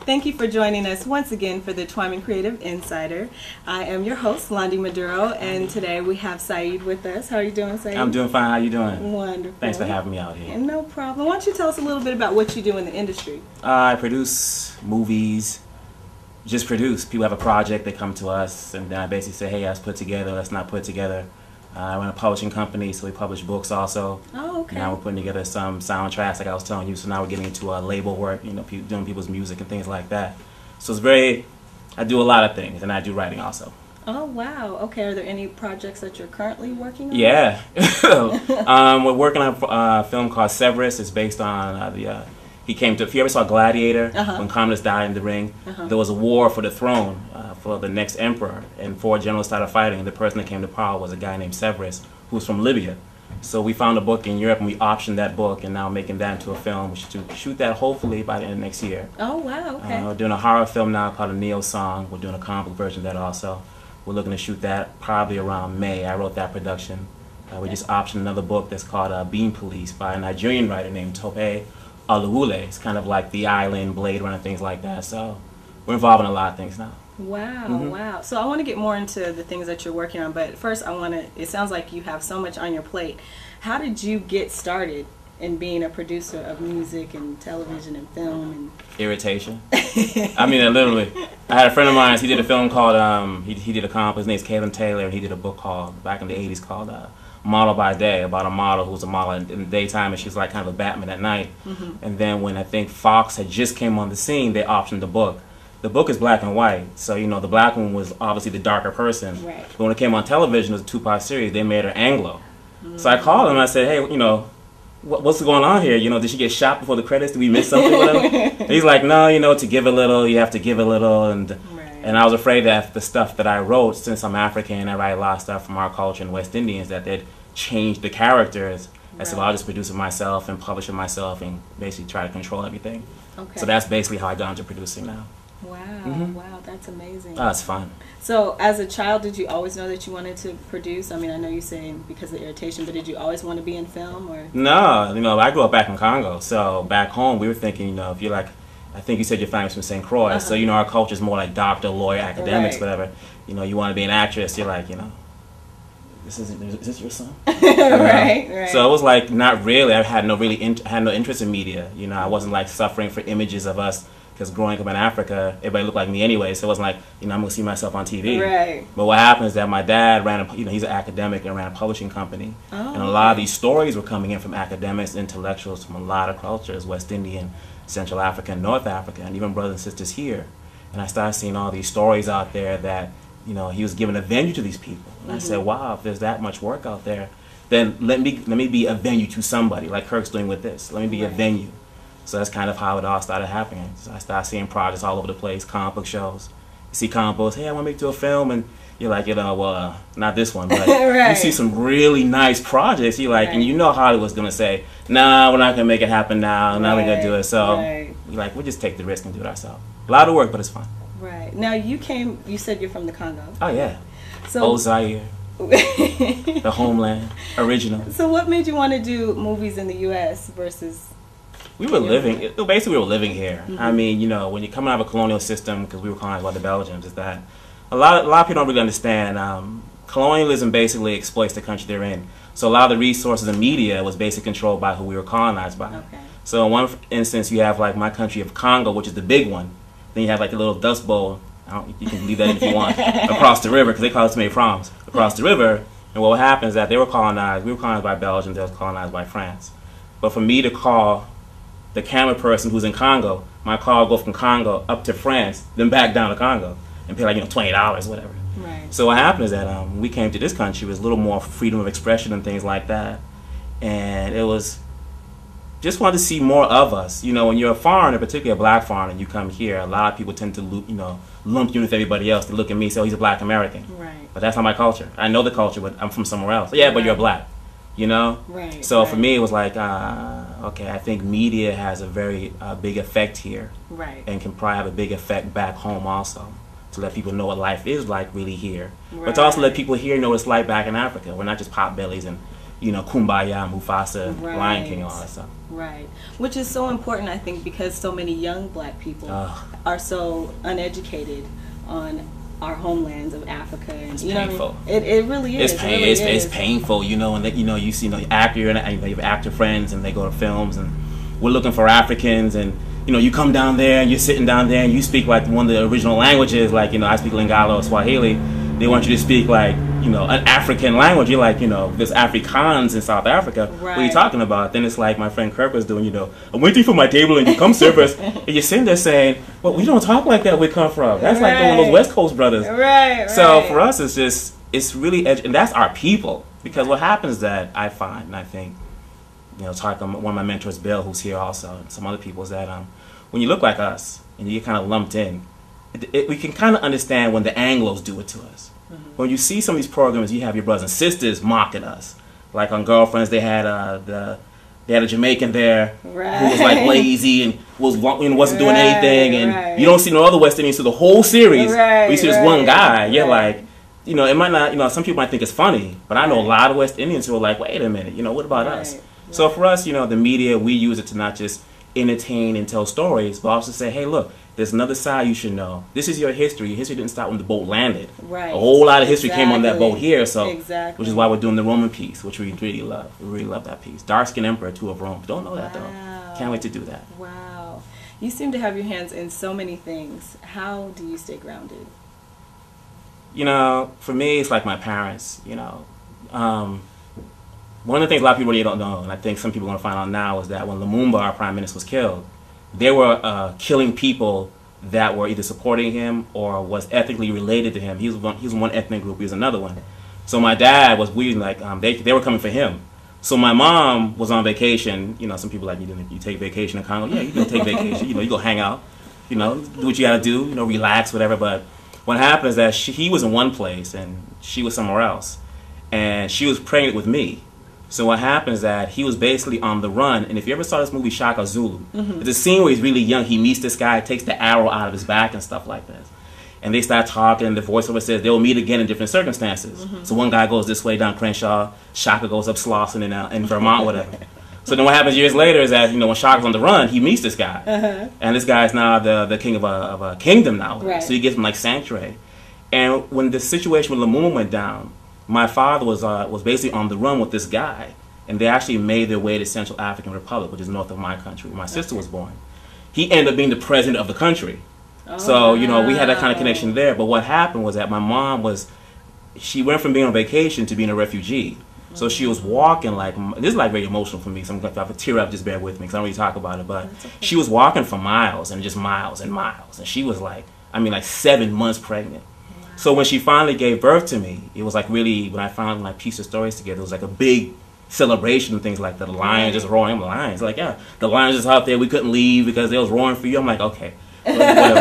thank you for joining us once again for the Twyman Creative Insider. I am your host, Londi Maduro, and today we have Saeed with us. How are you doing, Saeed? I'm doing fine. How you doing? Wonderful. Thanks for having me out here. No problem. Why don't you tell us a little bit about what you do in the industry? I produce movies, just produce. People have a project, they come to us, and then I basically say, hey, let's put it together, let's not put it together. I run a publishing company, so we publish books also. Oh, okay. Now we're putting together some soundtracks, like I was telling you, so now we're getting into label work, you know, doing people's music and things like that. So it's I do a lot of things, and I do writing also. Oh, wow. Okay, are there any projects that you're currently working on? Yeah. We're working on a film called Severus. It's based on if you ever saw Gladiator, when Commodus died in the ring, there was a war for the throne for the next emperor, and 4 generals started fighting, and the person that came to power was a guy named Severus, who was from Libya. So we found a book in Europe, and we optioned that book, and now making that into a film. We should shoot that hopefully by the end of next year. Oh, wow, okay. We're doing a horror film now called A Neo Song. We're doing a comic book version of that also. We're looking to shoot that probably around May. I wrote that production. We just optioned another book that's called Bean Police by a Nigerian writer named Tope Aluwule. It's kind of like The Island, Blade Runner, things like that. So we're involved in a lot of things now. Wow, wow. So I want to get more into the things that you're working on, but first it sounds like you have so much on your plate. How did you get started in being a producer of music and television and film? And irritation. I mean, literally. I had a friend of mine, he did a film called, he did a comp, his name's Caleb Taylor, and he did a book called, back in the 80s, called Model by Day, about a model who was a model in the daytime, and she was like kind of a Batman at night. And then when I think Fox had just came on the scene, they optioned the book. The book is black and white, so you know the black one was obviously the darker person. Right. But when it came on television, it was a 2-part series. They made her Anglo. So I called him and I said, hey, you know, what's going on here? You know, did she get shot before the credits? Did we miss something with her? And he's like, no, you know, to give a little, you have to give a little. And I was afraid that the stuff that I wrote, since I'm African, I write a lot of stuff from our culture and West Indians, that they'd change the characters. I said, well, I'll just produce it myself and publish it myself and basically try to control everything. Okay. So that's basically how I got into producing now. Wow, wow, that's amazing. Oh, it's fun. So as a child, did you always know that you wanted to produce? I mean, I know you're saying because of irritation, but did you always want to be in film? Or? No, you know, I grew up back in Congo, so back home we were thinking, you know, if you're like, I think you said your family's from St. Croix, so you know our culture is more like doctor, lawyer, academics, whatever. You know, you want to be an actress, you're like, you know, is this your son? Right. So it was like, not really. I had no interest in media. You know, I wasn't like suffering for images of us. Because growing up in Africa, everybody looked like me anyway, so it wasn't like, you know, I'm going to see myself on TV. Right. But what happened is that my dad he's an academic and ran a publishing company. And a lot of these stories were coming in from academics, intellectuals from a lot of cultures, West Indian, Central African, North African, and even brothers and sisters here. And I started seeing all these stories out there that, you know, he was giving a venue to these people. And I said, wow, if there's that much work out there, then let me be a venue to somebody, like Kirk's doing with this. Let me be a venue. So that's kind of how it all started happening. So I started seeing projects all over the place, comic book shows. You see comic books, hey, I want to make it to a film, and you're like, you know, well, not this one, but you see some really nice projects, you're like, and you know Hollywood's going to say, nah, we're not going to make it happen now, now we're going to do it. So you're like, we'll just take the risk and do it ourselves. A lot of work, but it's fun. Right. Now you said you're from the Congo. Oh, yeah. So, old Zaire. The homeland, original. So what made you want to do movies in the U.S. versus... We were basically we were living here. I mean, you know, when you come out of a colonial system, because we were colonized by the Belgians, is that a lot of people don't really understand. Colonialism basically exploits the country they're in. So a lot of the resources and media was basically controlled by who we were colonized by. Okay. So in one instance, you have like my country of Congo, which is the big one. Then you have like a little dust bowl. You can leave that in if you want. Across the river, because they call it too many problems. Across the river, and what happens is that they were colonized. We were colonized by Belgians. They were colonized by France. But for me to call the camera person who's in Congo, my car will go from Congo up to France, then back down to Congo, and pay like, you know, $20, whatever. Right. So what happened is that when we came to this country, it was a little more freedom of expression and things like that, and it was just wanted to see more of us. You know, when you're a foreigner, particularly a black foreigner, and you come here, a lot of people tend to lump you with everybody else. They look at me, say, oh, he's a black American. Right. But that's not my culture. I know the culture, but I'm from somewhere else. Yeah, but you're black. You know? Right. So for me, it was like, okay, I think media has a very big effect here. Right. And can probably have a big effect back home also, to let people know what life is like really here. Right. But to also let people here know what it's like back in Africa. We're not just pot bellies and you know, Kumbaya, Mufasa, Right. Lion King, all that stuff. Right. Which is so important, I think, because so many young black people are so uneducated on our homelands of Africa. And, It's you know painful. What I mean? It really is. It's It really is. It's painful, you know, and you know, you see, you know, actor and you have actor friends, and they go to films, and we're looking for Africans, and you know, you come down there, and you're sitting down there, and you speak like one of the original languages, like, you know, I speak Lingala or Swahili. They want you to speak like, you know, an African language. You're like, you know, there's Afrikaans in South Africa. Right. What are you talking about? Then it's like my friend Kirk was doing, you know, I'm waiting for my table and you come serve us. And you're sitting there saying, well, we don't talk like that where we come from. That's like one of those West Coast brothers. Right. So for us, it's just, it's really, and that's our people. Because what happens that I find, and I think, you know, talking one of my mentors, Bill, who's here also, and some other people, is that when you look like us and you get kind of lumped in, we can kind of understand when the Anglos do it to us. When you see some of these programs, you have your brothers and sisters mocking us. Like on Girlfriends, they had a Jamaican there who was like lazy and wasn't doing anything, and you don't see no other West Indians through the whole series. You see this one guy, you're like, you know, it might not, you know, some people might think it's funny, but I know a lot of West Indians who are like, wait a minute, you know, what about us? So for us, you know, the media, we use it to not just entertain and tell stories, but also say, hey, look, there's another side you should know. This is your history. Your history didn't start when the boat landed. A whole lot of history came on that boat here, so which is why we're doing the Roman piece, which we really love. We really love that piece. Dark-skinned Emperor, Two of Rome. Don't know that, though. Can't wait to do that. Wow. You seem to have your hands in so many things. How do you stay grounded? You know, for me, it's like my parents, you know. One of the things a lot of people really don't know, and I think some people are going to find out now, is that when Lumumba, our prime minister, was killed, they were killing people that were either supporting him or was ethnically related to him. He was one ethnic group, he was another one. So my dad was weird, like they were coming for him. So my mom was on vacation. You know, some people like, you take vacation in Congo. Yeah, you can take vacation. You know, you go hang out. You know, do what you got to do. You know, relax, whatever. But what happened is that he was in one place and she was somewhere else, and she was pregnant with me. So what happens is that he was basically on the run, and if you ever saw this movie Shaka Zulu, there's a scene where he's really young, he meets this guy, takes the arrow out of his back and stuff like this. And they start talking, and the voiceover says they'll meet again in different circumstances. So one guy goes this way down Crenshaw, Shaka goes up Slauson in Vermont, whatever. So then what happens years later is that, you know, when Shaka's on the run, he meets this guy. And this guy is now the king of a kingdom now. So he gives him like sanctuary. And when the situation with Lumumba went down, my father was basically on the run with this guy, and they actually made their way to Central African Republic, which is north of my country, where my sister was born. He ended up being the president of the country. So, you know, we had that kind of connection there. But what happened was that my mom she went from being on vacation to being a refugee. So she was walking like, this is like very emotional for me, so I'm going to have to tear up, just bear with me, because I don't really talk about it, but she was walking for miles and just miles and miles. And she was like, I mean, like 7 months pregnant. So when she finally gave birth to me, it was like really, when I finally like pieced the stories together, it was like a big celebration and things like that. The lions just roaring. I'm lions. Like, yeah, the lions just out there. We couldn't leave because they was roaring for you. I'm like, okay. Whatever.